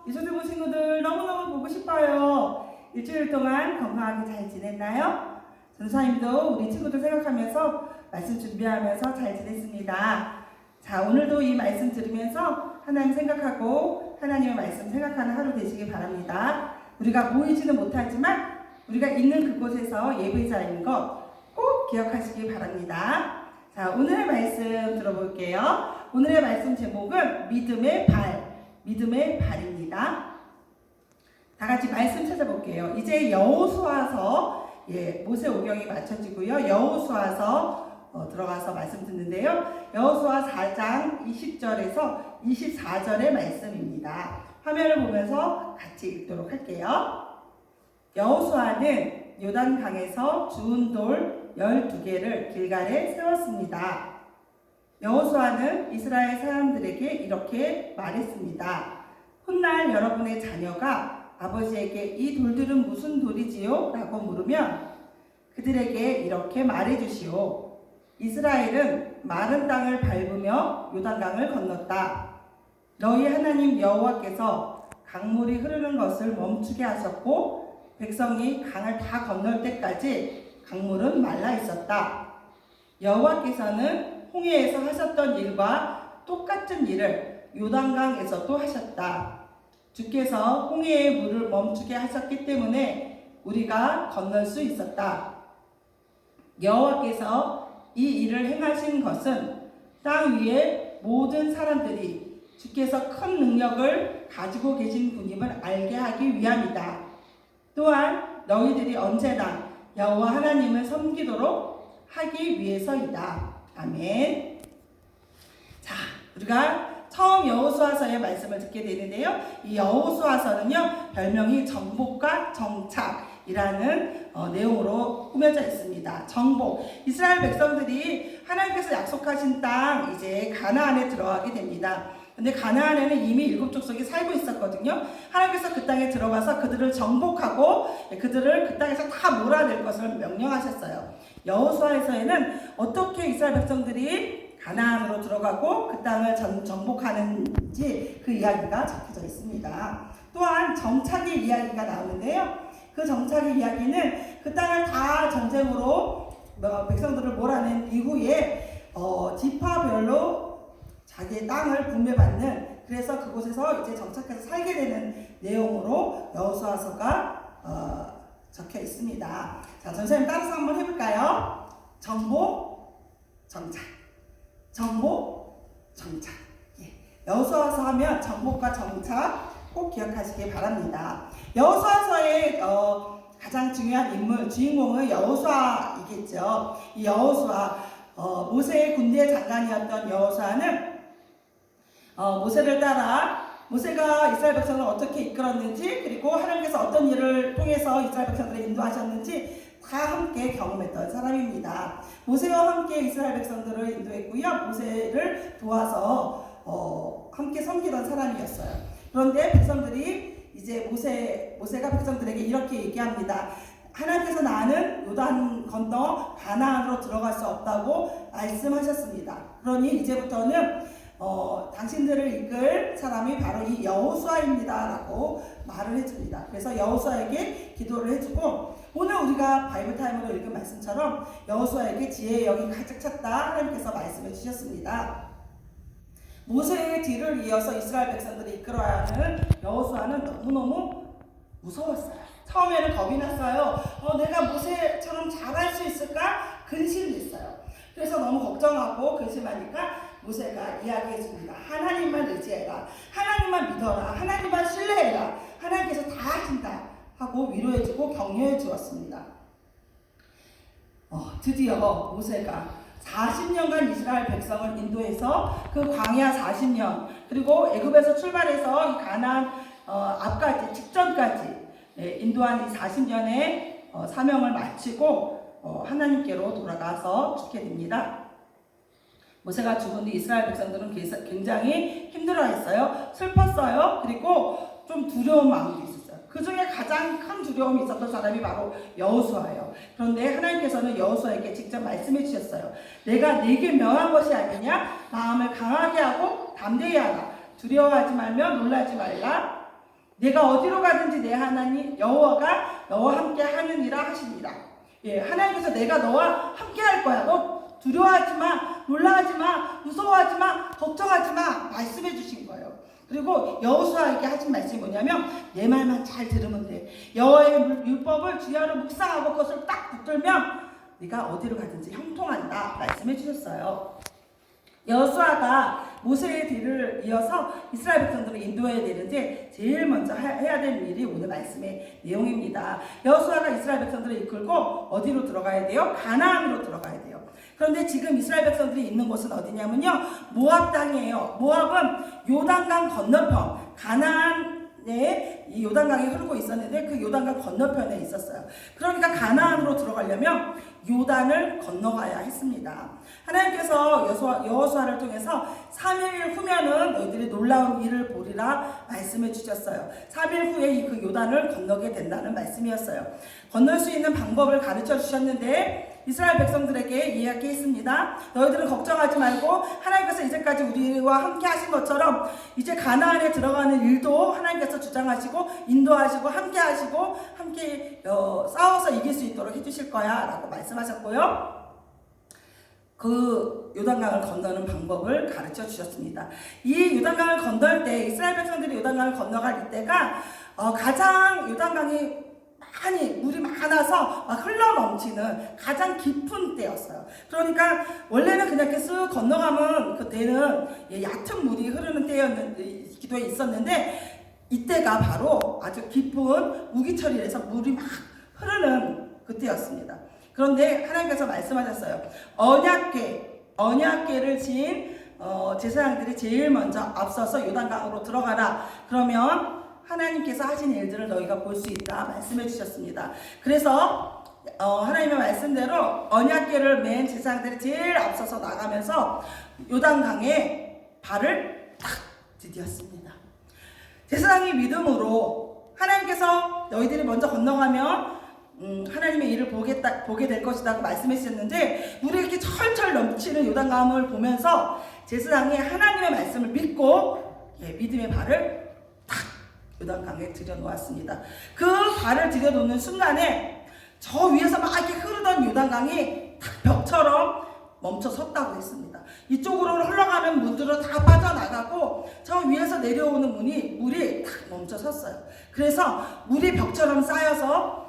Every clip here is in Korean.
이소대부 친구들 너무너무 보고 싶어요. 일주일 동안 건강하게 잘 지냈나요? 전사님도 우리 친구들 생각하면서 말씀 준비하면서 잘 지냈습니다. 자, 오늘도 이 말씀 들으면서 하나님 생각하고 하나님의 말씀 생각하는 하루 되시길 바랍니다. 우리가 보이지는 못하지만 우리가 있는 그곳에서 예배자인 것 꼭 기억하시길 바랍니다. 자, 오늘의 말씀 들어볼게요. 오늘의 말씀 제목은 믿음의 발입니다. 다 같이 말씀 찾아볼게요. 이제 여호수아서 모세 오경이 맞춰지고요. 여호수아서 들어가서 말씀 듣는데요. 여호수아 4장 20절에서 24절의 말씀입니다. 화면을 보면서 같이 읽도록 할게요. 여호수아는 요단강에서 주운 돌 12개를 길갈에 세웠습니다. 여호수아는 이스라엘 사람들에게 이렇게 말했습니다. 훗날 여러분의 자녀가 아버지에게 이 돌들은 무슨 돌이지요? 라고 물으면 그들에게 이렇게 말해주시오. 이스라엘은 마른 땅을 밟으며 요단강을 건넜다. 너희 하나님 여호와께서 강물이 흐르는 것을 멈추게 하셨고 백성이 강을 다 건널 때까지 강물은 말라 있었다. 여호와께서는 홍해에서 하셨던 일과 똑같은 일을 요단강에서도 하셨다. 주께서 홍해의 물을 멈추게 하셨기 때문에 우리가 건널 수 있었다. 여호와께서 이 일을 행하신 것은 땅 위의 모든 사람들이 주께서 큰 능력을 가지고 계신 분임을 알게 하기 위함이다. 또한 너희들이 언제나 여호와 하나님을 섬기도록 하기 위해서이다. 아멘. 자, 우리가 처음 여호수아서의 말씀을 듣게 되는데요. 이 여호수아서는요, 별명이 정복과 정착이라는 내용으로 꾸며져 있습니다. 정복. 이스라엘 백성들이 하나님께서 약속하신 땅 이제 가나안에 들어가게 됩니다. 근데 가나안에는 이미 7족속이 살고 있었거든요. 하나님께서 그 땅에 들어가서 그들을 정복하고 그들을 그 땅에서 다 몰아낼 것을 명령하셨어요. 여호수아에서는 어떻게 이스라엘 백성들이 가나안으로 들어가고 그 땅을 정복하는지 그 이야기가 적혀져 있습니다. 또한 정착의 이야기가 나오는데요. 그 정착의 이야기는 그 땅을 다 전쟁으로 백성들을 몰아낸 이후에 지파별로 자기의 땅을 분배받는, 그래서 그곳에서 이제 정착해서 살게 되는 내용으로 여호수아서가 적혀 있습니다. 자, 전사님 따라서 한번 해볼까요? 정복, 정착. 정복, 정착. 여호수아서 하면 정복과 정착 꼭 기억하시기 바랍니다. 여호수아서의 가장 중요한 인물, 주인공은 여호수아이겠죠. 이 여호수아, 모세의 군대 장관이었던 여호수아는 모세를 따라 모세가 이스라엘 백성을 어떻게 이끌었는지, 그리고 하나님께서 어떤 일을 통해서 이스라엘 백성들을 인도하셨는지 다 함께 경험했던 사람입니다. 모세와 함께 이스라엘 백성들을 인도했고요. 모세를 도와서 함께 섬기던 사람이었어요. 그런데 백성들이 이제 모세가 백성들에게 이렇게 얘기합니다. 하나님께서 나는 요단 건너 가나안으로 들어갈 수 없다고 말씀하셨습니다. 그러니 이제부터는 당신들을 이끌 사람이 바로 이 여호수아입니다 라고 말을 해줍니다. 그래서 여호수아에게 기도를 해주고, 오늘 우리가 바이블 타임으로 읽은 말씀처럼 여호수아에게 지혜의 영이 가득 찼다 하나님께서 말씀해 주셨습니다. 모세의 뒤를 이어서 이스라엘 백성들이 이끌어야 하는 여호수아는 너무너무 무서웠어요. 처음에는 겁이 났어요. 내가 모세처럼 잘할 수 있을까? 근심했어요. 그래서 너무 걱정하고 근심하니까 모세가 이야기해 줍니다. 하나님만 의지해라. 하나님만 믿어라. 하나님만 신뢰해라. 하나님께서 다 하신다 하고 위로해 주고 격려해 주었습니다. 드디어 모세가 40년간 이스라엘 백성을 인도해서 그 광야 40년, 그리고 애굽에서 출발해서 이 가나안 앞까지, 직전까지 인도한 이 40년의 사명을 마치고 하나님께로 돌아가서 죽게 됩니다. 모세가 죽은 뒤 이스라엘 백성들은 굉장히 힘들어했어요. 슬펐어요. 그리고 좀 두려운 마음도 있었어요. 그 중에 가장 큰 두려움이 있었던 사람이 바로 여호수아예요. 그런데 하나님께서는 여호수아에게 직접 말씀해 주셨어요. 내가 네게 명한 것이 아니냐? 마음을 강하게 하고 담대히 하라. 두려워하지 말며 놀라지 말라. 내가 어디로 가든지 내 하나님 여호와가 너와 함께 하느니라 하시니라. 예, 하나님께서 내가 너와 함께 할 거야. 너 두려워하지 마, 놀라지 마, 무서워하지 마, 걱정하지 마 말씀해 주신 거예요. 그리고 여호수아에게 하신 말씀이 뭐냐면 내 말만 잘 들으면 돼. 여호와의 율법을 주야로 묵상하고 그것을 딱 붙들면 네가 어디로 가든지 형통한다 말씀해 주셨어요. 여호수아가 모세의 뒤를 이어서 이스라엘 백성들을 인도해야 되는데 제일 먼저 해야 될 일이 오늘 말씀의 내용입니다. 여호수아가 이스라엘 백성들을 이끌고 어디로 들어가야 돼요? 가나안으로 들어가야 돼요. 그런데 지금 이스라엘 백성들이 있는 곳은 어디냐면요, 모압 땅이에요. 모압은 요단강 건너편, 가나안에 이 요단강이 흐르고 있었는데 그 요단강 건너편에 있었어요. 그러니까 가나안으로 들어가려면 요단을 건너가야 했습니다. 하나님께서 여호수아를 통해서 3일 후면은 너희들이 놀라운 일을 보리라 말씀해 주셨어요. 3일 후에 그 요단을 건너게 된다는 말씀이었어요. 건널 수 있는 방법을 가르쳐 주셨는데 이스라엘 백성들에게 이야기했습니다. 너희들은 걱정하지 말고 하나님께서 이제까지 우리와 함께 하신 것처럼 이제 가나안에 들어가는 일도 하나님께서 주장하시고 인도하시고 함께 하시고 함께 싸워서 이길 수 있도록 해주실 거야 라고 말씀하셨고요. 그 요단강을 건너는 방법을 가르쳐 주셨습니다. 이 요단강을 건널 때 이스라엘 백성들이 요단강을 건너갈 이때가 가장 요단강이 많이 물이 많아서 흘러 넘치는 가장 깊은 때였어요. 그러니까 원래는 그냥 이렇게 쓱 건너가면 그때는 얕은 물이 흐르는 때였기도 있었는데 이때가 바로 아주 깊은 우기철이라서 물이 막 흐르는 그때였습니다. 그런데 하나님께서 말씀하셨어요. 언약궤를 지은 제사장들이 제일 먼저 앞서서 요단강으로 들어가라. 그러면 하나님께서 하신 일들을 너희가 볼 수 있다 말씀해 주셨습니다. 그래서 하나님의 말씀대로 언약궤를 맨 제사장들이 제일 앞서서 나가면서 요단강에 발을 탁 디뎠습니다. 제사장이 믿음으로 하나님께서 너희들이 먼저 건너가면 하나님의 일을 보게 될 것이라고 말씀하셨는데 물이 이렇게 철철 넘치는 요단강을 보면서 제사장이 하나님의 말씀을 믿고 믿음의 발을 탁 요단강에 들여놓았습니다. 그 발을 들여놓는 순간에 저 위에서 막 이렇게 흐르던 요단강이 탁 벽처럼 멈춰 섰다고 했습니다. 이쪽으로 흘러가는 문들은 다 빠져나가고 저 위에서 내려오는 물이 탁 멈춰 섰어요. 그래서 물이 벽처럼 쌓여서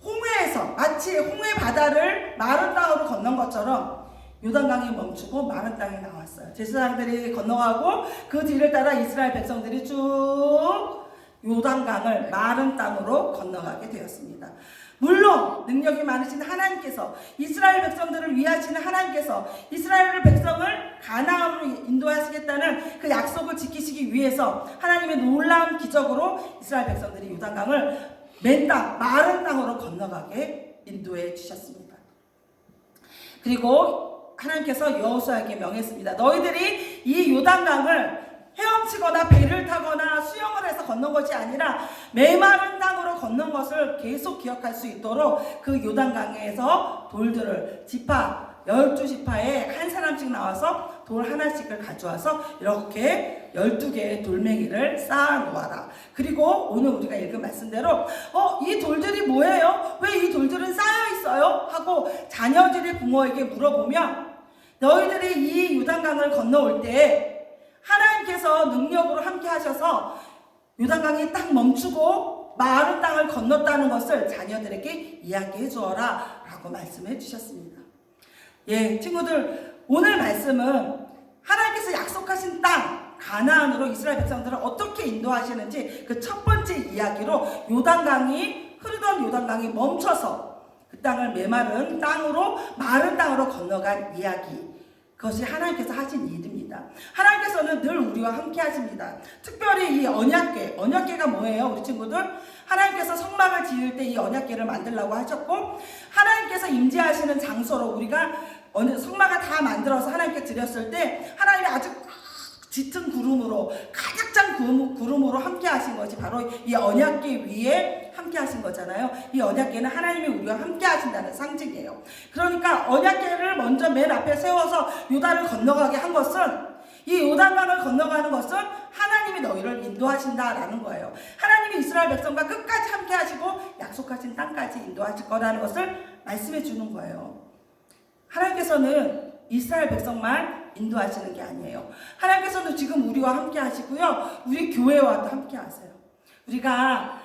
홍해에서 마치 홍해 바다를 마른 땅으로 건넌 것처럼 요단강이 멈추고 마른 땅에 나왔어요. 제사장들이 건너가고 그 뒤를 따라 이스라엘 백성들이 쭉 요단강을 마른 땅으로 건너가게 되었습니다. 물론 능력이 많으신 하나님께서 이스라엘 백성들을 위하시는 하나님께서 이스라엘 백성을 가나안으로 인도하시겠다는 그 약속을 지키시기 위해서 하나님의 놀라운 기적으로 이스라엘 백성들이 요단강을 맨 땅, 마른 땅으로 건너가게 인도해 주셨습니다. 그리고 하나님께서 여호수아에게 명했습니다. 너희들이 이 요단강을 헤엄치거나 배를 타거나 수영을 해서 건넌 것이 아니라 메마른 땅으로 건넌 것을 계속 기억할 수 있도록 그 요단강에서 돌들을 12지파에 한 사람씩 나와서 돌 하나씩을 가져와서 이렇게 12개의 돌멩이를 쌓아 놓아라. 그리고 오늘 우리가 읽은 말씀대로 이 돌들이 뭐예요? 왜 이 돌들은 쌓여 있어요? 하고 자녀들의 부모에게 물어보면 너희들이 이 요단강을 건너올 때 하나님께서 능력으로 함께 하셔서 요단강이 딱 멈추고 마른 땅을 건넜다는 것을 자녀들에게 이야기해 주어라 라고 말씀해 주셨습니다. 친구들, 오늘 말씀은 하나님께서 약속하신 땅 가나안으로 이스라엘 백성들을 어떻게 인도하시는지 그 첫 번째 이야기로 흐르던 요단강이 멈춰서 그 땅을 메마른 땅으로 마른 땅으로 건너간 이야기, 그것이 하나님께서 하신 일입니다. 하나님께서는 늘 우리와 함께 하십니다. 특별히 이 언약궤가 뭐예요? 우리 친구들, 하나님께서 성막을 지을 때 이 언약궤를 만들라고 하셨고 하나님께서 임재하시는 장소로 우리가 성막을 다 만들어서 하나님께 드렸을 때 하나님이 아주 짙은 구름으로, 가득 찬 구름으로 함께 하신 것이 바로 이 언약궤 위에 함께 하신 거잖아요. 이 언약궤는 하나님이 우리와 함께 하신다는 상징이에요. 그러니까 언약궤를 먼저 맨 앞에 세워서 요단을 건너가게 한 것은 이 요단강을 건너가는 것은 하나님이 너희를 인도하신다라는 거예요. 하나님이 이스라엘 백성과 끝까지 함께 하시고 약속하신 땅까지 인도하실 거라는 것을 말씀해 주는 거예요. 하나님께서는 이스라엘 백성만 인도하시는 게 아니에요. 하나님께서는 지금 우리와 함께 하시고요. 우리 교회와도 함께 하세요. 우리가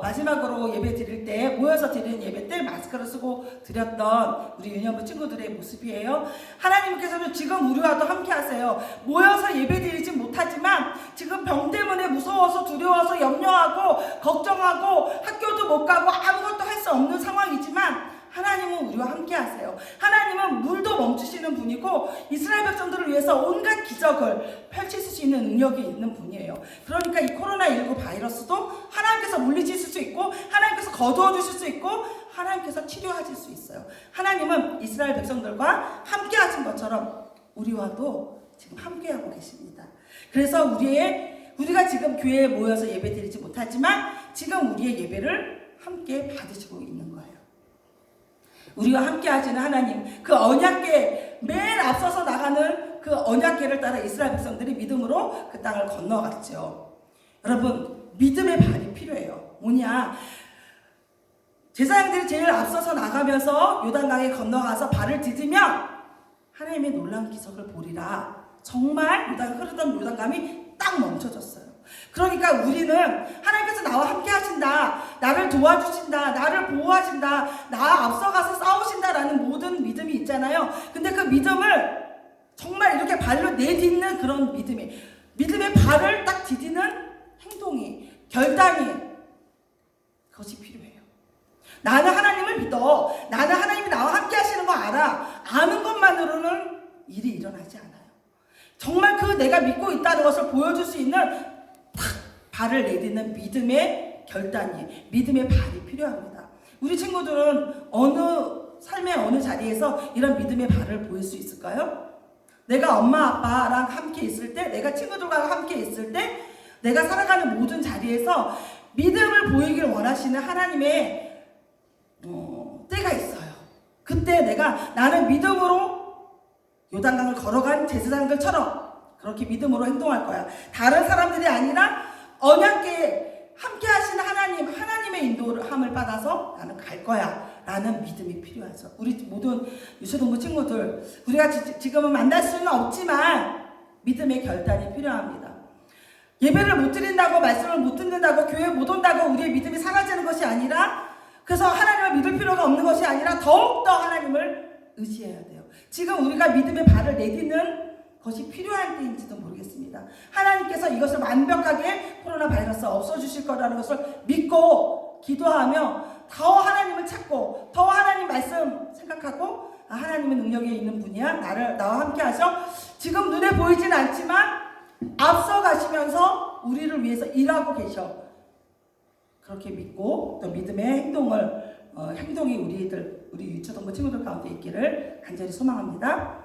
마지막으로 예배 드릴 때, 모여서 드리는 예배 때 마스크를 쓰고 드렸던 우리 유년부 친구들의 모습이에요. 하나님께서는 지금 우리와도 함께 하세요. 모여서 예배 드리지 못하지만 지금 병 때문에 무서워서 두려워서 염려하고 걱정하고 학교도 못 가고 아무것도 할 수 없는 상황이지만 하나님은 우리와 함께 하세요. 하나님은 물도 멈추시는 분이고 이스라엘 백성들을 위해서 온갖 기적을 펼치실 수 있는 능력이 있는 분이에요. 그러니까 이 코로나19 바이러스도 하나님께서 물리치실 수 있고 하나님께서 거두어 주실 수 있고 하나님께서 치료하실 수 있어요. 하나님은 이스라엘 백성들과 함께 하신 것처럼 우리와도 지금 함께하고 계십니다. 그래서 우리가 지금 교회에 모여서 예배 드리지 못하지만 지금 우리의 예배를 함께 받으시고 있는 거예요. 우리와 함께 하시는 하나님, 그 언약궤, 맨 앞서서 나가는 그 언약궤를 따라 이스라엘 백성들이 믿음으로 그 땅을 건너갔죠. 여러분, 믿음의 발이 필요해요. 뭐냐? 제사장들이 제일 앞서서 나가면서 요단강에 건너가서 발을 디디면 하나님의 놀라운 기적을 보리라. 정말 흐르던 요단강이 딱 멈춰졌어요. 그러니까 우리는 하나님께서 나와 함께 하신다, 나를 도와주신다, 나를 보호하신다, 나 앞서가서 싸우신다라는 모든 믿음이 있잖아요. 근데 그 믿음을 정말 이렇게 발로 내딛는 그런 믿음의 발을 딱 디디는 행동이, 결단이, 그것이 필요해요. 나는 하나님을 믿어. 나는 하나님이 나와 함께 하시는 거 알아. 아는 것만으로는 일이 일어나지 않아요. 정말 그 내가 믿고 있다는 것을 보여줄 수 있는 발을 내딛는 믿음의 결단이, 믿음의 발이 필요합니다. 우리 친구들은 삶의 어느 자리에서 이런 믿음의 발을 보일 수 있을까요? 내가 엄마 아빠랑 함께 있을 때, 내가 친구들과 함께 있을 때, 내가 살아가는 모든 자리에서 믿음을 보이길 원하시는 하나님의 때가 있어요. 그때 나는 믿음으로 요단강을 걸어간 제사장들처럼 그렇게 믿음으로 행동할 거야. 다른 사람들이 아니라 언약궤에 함께 하시는 하나님의 인도함을 받아서 나는 갈 거야 라는 믿음이 필요하죠. 우리 모든 유초동부 친구들, 우리가 지금은 만날 수는 없지만 믿음의 결단이 필요합니다. 예배를 못 드린다고, 말씀을 못 듣는다고, 교회 못 온다고 우리의 믿음이 사라지는 것이 아니라, 그래서 하나님을 믿을 필요가 없는 것이 아니라 더욱더 하나님을 의지해야 돼요. 지금 우리가 믿음의 발을 내딛는 것이 필요한 때인지도 모르겠습니다. 하나님께서 이것을 완벽하게 코로나 바이러스 없어주실 거라는 것을 믿고 기도하며 더 하나님을 찾고 더 하나님 말씀 생각하고, 하나님의 능력이 있는 분이야, 나와 함께 하셔, 지금 눈에 보이진 않지만 앞서 가시면서 우리를 위해서 일하고 계셔, 그렇게 믿고 또 믿음의 행동이 우리 유초동부 친구들 가운데 있기를 간절히 소망합니다.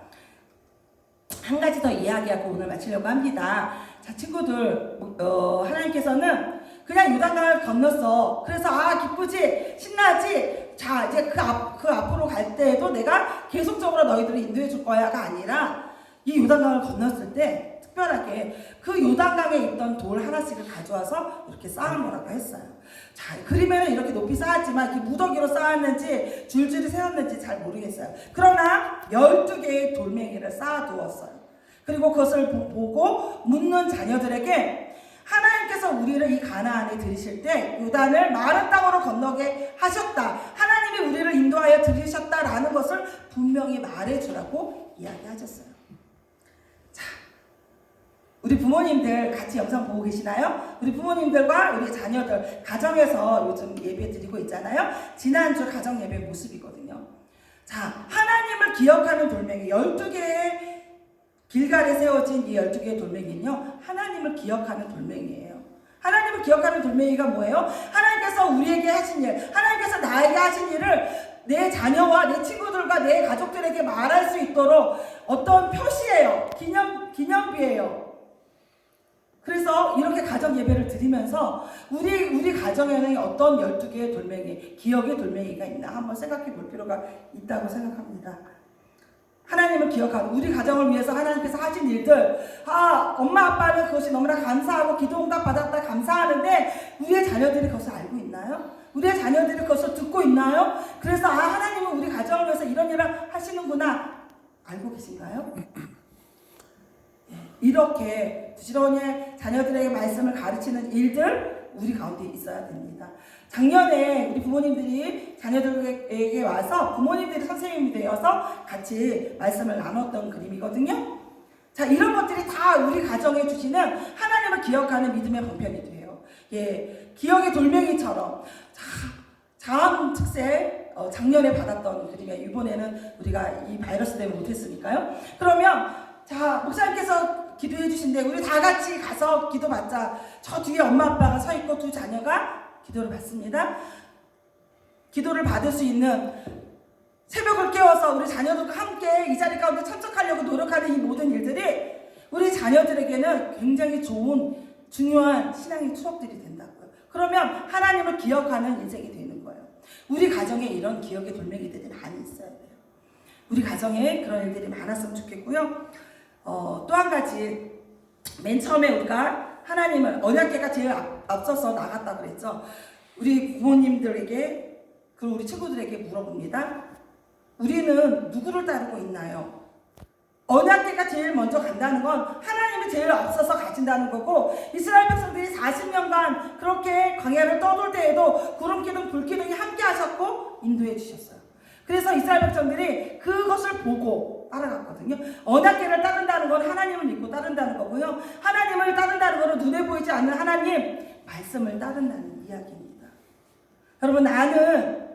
한 가지 더 이야기하고 오늘 마치려고 합니다. 자, 친구들, 하나님께서는 그냥 요단강을 건넜어. 그래서 기쁘지, 신나지. 자, 이제 그 앞으로 갈 때에도 내가 계속적으로 너희들을 인도해 줄 거야가 아니라, 이 요단강을 건넜을 때 특별하게 그 요단강에 있던 돌 하나씩을 가져와서 이렇게 쌓아놓으라고 했어요. 자, 그림에는 이렇게 높이 쌓았지만 이렇게 무더기로 쌓았는지 줄줄이 세웠는지 잘 모르겠어요. 그러나 12개의 돌멩이를 쌓아두었어요. 그리고 그것을 보고 묻는 자녀들에게, 하나님께서 우리를 이 가나안에 들이실 때 요단을 마른 땅으로 건너게 하셨다, 하나님이 우리를 인도하여 들이셨다라는 것을 분명히 말해주라고 이야기하셨어요. 자, 우리 부모님들 같이 영상 보고 계시나요? 우리 부모님들과 우리 자녀들 가정에서 요즘 예배 드리고 있잖아요. 지난주 가정 예배 모습이거든요. 자, 하나님을 기억하는 돌멩이, 12개의 길갈에 세워진 이 12개의 돌멩이는요, 하나님을 기억하는 돌멩이에요. 하나님을 기억하는 돌멩이가 뭐예요? 하나님께서 우리에게 하신 일, 하나님께서 나에게 하신 일을 내 자녀와 내 친구들과 내 가족들에게 말할 수 있도록 어떤 표시예요. 기념비예요. 그래서 이렇게 가정 예배를 드리면서 우리 가정에는 어떤 12개의 돌멩이, 기억의 돌멩이가 있나 한번 생각해 볼 필요가 있다고 생각합니다. 하나님을 기억하고 우리 가정을 위해서 하나님께서 하신 일들, 엄마 아빠는 그것이 너무나 감사하고 기도 응답 받았다 감사하는데 우리의 자녀들이 그것을 알고 있나요? 우리의 자녀들이 그것을 듣고 있나요? 그래서 하나님은 우리 가정을 위해서 이런 일을 하시는구나 알고 계신가요? 이렇게 부지런히 자녀들에게 말씀을 가르치는 일들 우리 가운데 있어야 됩니다. 작년에 우리 부모님들이 자녀들에게 와서 부모님들이 선생님이 되어서 같이 말씀을 나눴던 그림이거든요. 자, 이런 것들이 다 우리 가정에 주시는 하나님을 기억하는 믿음의 방편이 돼요. 기억의 돌멩이처럼 자음 특세 작년에 받았던 그림이에요. 이번에는 우리가 이 바이러스 때문에 못했으니까요. 그러면 자, 목사님께서 기도해 주신데 우리 다 같이 가서 기도받자. 저 뒤에 엄마 아빠가 서 있고 두 자녀가 기도를 받습니다. 기도를 받을 수 있는 새벽을 깨워서 우리 자녀들과 함께 이 자리 가운데 참석하려고 노력하는 이 모든 일들이 우리 자녀들에게는 굉장히 좋은 중요한 신앙의 추억들이 된다고요. 그러면 하나님을 기억하는 인생이 되는 거예요. 우리 가정에 이런 기억의 돌멩이들이 많이 있어야 돼요. 우리 가정에 그런 일들이 많았으면 좋겠고요. 또 한 가지, 맨 처음에 우리가 하나님을 언약궤가 제일 앞서서 나갔다고 그랬죠. 우리 부모님들에게 그리고 우리 친구들에게 물어봅니다. 우리는 누구를 따르고 있나요? 언약궤가 제일 먼저 간다는 건 하나님이 제일 앞서서 가진다는 거고, 이스라엘 백성들이 40년간 그렇게 광야를 떠돌 때에도 구름기둥 불기둥이 함께 하셨고 인도해 주셨어요. 그래서 이스라엘 백성들이 그것을 보고 따라갔거든요. 언약궤를 따른다는 건 하나님을 믿고 따른다는 거고요. 하나님을 따른다는 것은 눈에 보이지 않는 하나님 말씀을 따른다는 이야기입니다. 여러분, 나는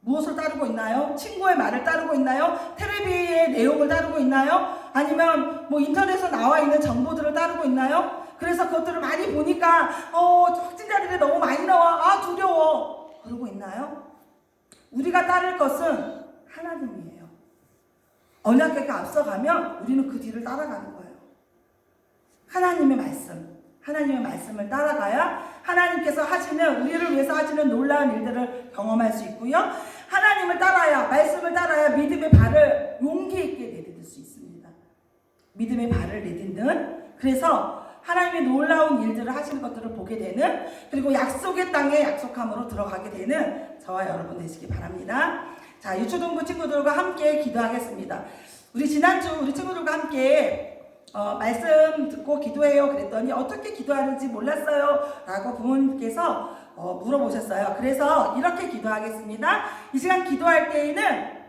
무엇을 따르고 있나요? 친구의 말을 따르고 있나요? 텔레비의 내용을 따르고 있나요? 아니면 인터넷에 나와 있는 정보들을 따르고 있나요? 그래서 그것들을 많이 보니까 확진자들이 너무 많이 나와 두려워 그러고 있나요? 우리가 따를 것은 하나님이에요. 언약궤가 앞서가면 우리는 그 뒤를 따라가는 거예요. 하나님의 말씀을 따라가야 하나님께서 하시는, 우리를 위해서 하시는 놀라운 일들을 경험할 수 있고요. 하나님을 따라야, 말씀을 따라야 믿음의 발을 용기 있게 내딛을 수 있습니다. 믿음의 발을 내딛는, 그래서 하나님의 놀라운 일들을 하시는 것들을 보게 되는, 그리고 약속의 땅에 약속함으로 들어가게 되는 저와 여러분 되시기 바랍니다. 자, 유초동부 친구들과 함께 기도하겠습니다. 우리 지난주 우리 친구들과 함께 말씀 듣고 기도해요 그랬더니 어떻게 기도하는지 몰랐어요 라고 부모님께서 물어보셨어요. 그래서 이렇게 기도하겠습니다. 이 시간 기도할 때에는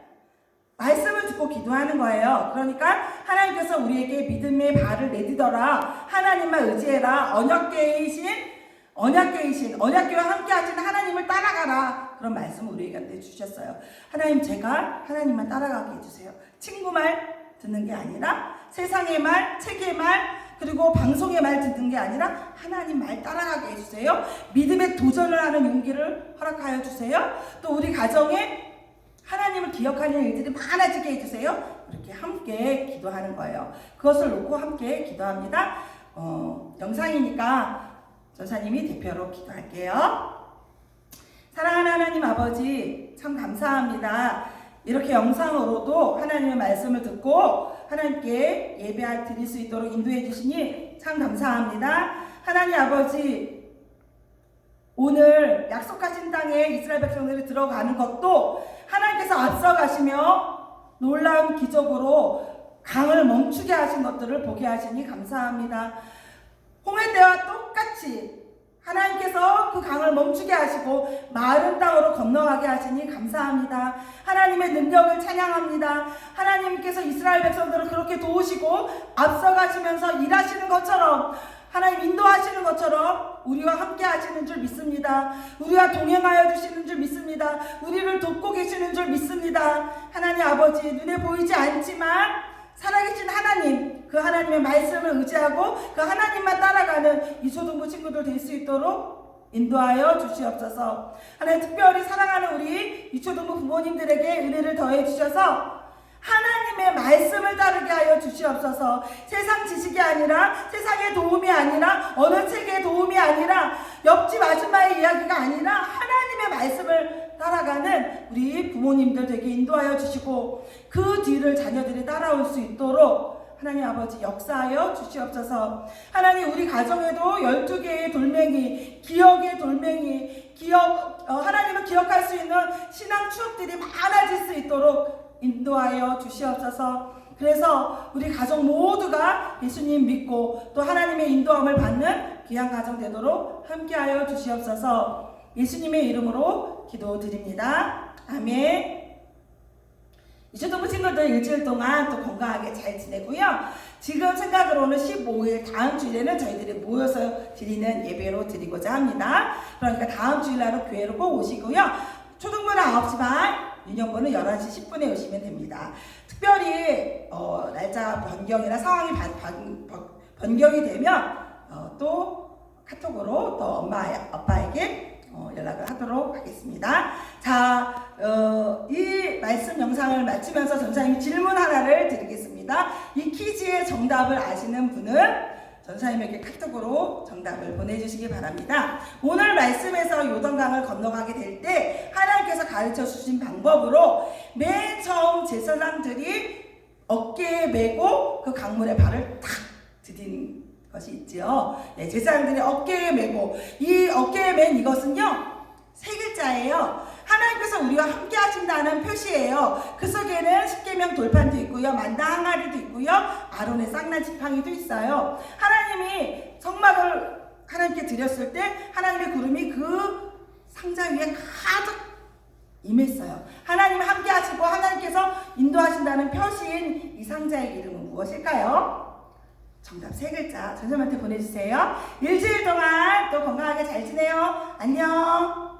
말씀을 듣고 기도하는 거예요. 그러니까 하나님께서 우리에게 믿음의 발을 내딛어라, 하나님만 의지해라, 언약궤와 함께 하시는 하나님을 따라가라, 그런 말씀을 우리에게 주셨어요. 하나님, 제가 하나님만 따라가게 해주세요. 친구 말 듣는 게 아니라, 세상의 말, 책의 말, 그리고 방송의 말 듣는 게 아니라 하나님 말 따라가게 해주세요. 믿음의 도전을 하는 용기를 허락하여 주세요. 또 우리 가정에 하나님을 기억하는 일들이 많아지게 해주세요. 이렇게 함께 기도하는 거예요. 그것을 놓고 함께 기도합니다. 영상이니까 전사님이 대표로 기도할게요. 사랑하는 하나님 아버지, 참 감사합니다. 이렇게 영상으로도 하나님의 말씀을 듣고 하나님께 예배 드릴 수 있도록 인도해 주시니 참 감사합니다. 하나님 아버지, 오늘 약속하신 땅에 이스라엘 백성들이 들어가는 것도 하나님께서 앞서가시며 놀라운 기적으로 강을 멈추게 하신 것들을 보게 하시니 감사합니다. 홍해 때와 똑같이 하나님께서 그 강을 멈추게 하시고 마른 땅으로 건너가게 하시니 감사합니다. 하나님의 능력을 찬양합니다. 하나님께서 이스라엘 백성들을 그렇게 도우시고 앞서가시면서 일하시는 것처럼, 하나님 인도하시는 것처럼 우리와 함께 하시는 줄 믿습니다. 우리와 동행하여 주시는 줄 믿습니다. 우리를 돕고 계시는 줄 믿습니다. 하나님 아버지, 눈에 보이지 않지만 살아계신 하나님, 그 하나님의 말씀을 의지하고 그 하나님만 따라가는 이초동부 친구들 될 수 있도록 인도하여 주시옵소서. 하나님, 특별히 사랑하는 우리 이초동부 부모님들에게 은혜를 더해 주셔서 하나님의 말씀을 따르게 하여 주시옵소서. 세상 지식이 아니라, 세상의 도움이 아니라, 어느 책의 도움이 아니라, 옆집 아줌마의 이야기가 아니라 하나님의 말씀을 따라가는 우리 부모 부모님들 되게 인도하여 주시고 그 뒤를 자녀들이 따라올 수 있도록 하나님 아버지 역사하여 주시옵소서. 하나님 우리 가정에도 12개의 돌멩이, 기억의 돌멩이, 하나님을 기억할 수 있는 신앙 추억들이 많아질 수 있도록 인도하여 주시옵소서. 그래서 우리 가족 모두가 예수님 믿고 또 하나님의 인도함을 받는 귀한 가정 되도록 함께하여 주시옵소서. 예수님의 이름으로 기도드립니다. 아멘. 이초동부 친구들 일주일 동안 또 건강하게 잘 지내고요. 지금 생각으로는 15일 다음 주일에는 저희들이 모여서 드리는 예배로 드리고자 합니다. 그러니까 다음 주일날은 교회로 꼭 오시고요. 초등부는 9시 반, 유년부는 11시 10분에 오시면 됩니다. 특별히 날짜 변경이나 상황이 변경이 되면 또 카톡으로 또 엄마 아빠에게 연락을 하도록 하겠습니다. 자, 이 말씀 영상을 마치면서 전사님이 질문 하나를 드리겠습니다. 이 퀴즈의 정답을 아시는 분은 전사님에게 카톡으로 정답을 보내주시기 바랍니다. 오늘 말씀에서 요단강을 건너가게 될 때 하나님께서 가르쳐 주신 방법으로 맨 처음 제사장들이 어깨에 메고 그 강물에 발을 탁 디딘 것이 있죠. 네, 제사장들이 어깨에 메고, 이 어깨에 맨 이것은요 3글자예요. 하나님께서 우리와 함께 하신다는 표시예요. 그 속에는 십계명 돌판도 있고요, 만다 항아리도 있고요, 아론의 쌍난 지팡이도 있어요. 하나님이 성막을 하나님께 드렸을 때 하나님의 구름이 그 상자 위에 가득 임했어요. 하나님이 함께 하시고 하나님께서 인도하신다는 표시인 이 상자의 이름은 무엇일까요? 정답 3글자 전사님한테 보내주세요. 일주일 동안 또 건강하게 잘 지내요. 안녕.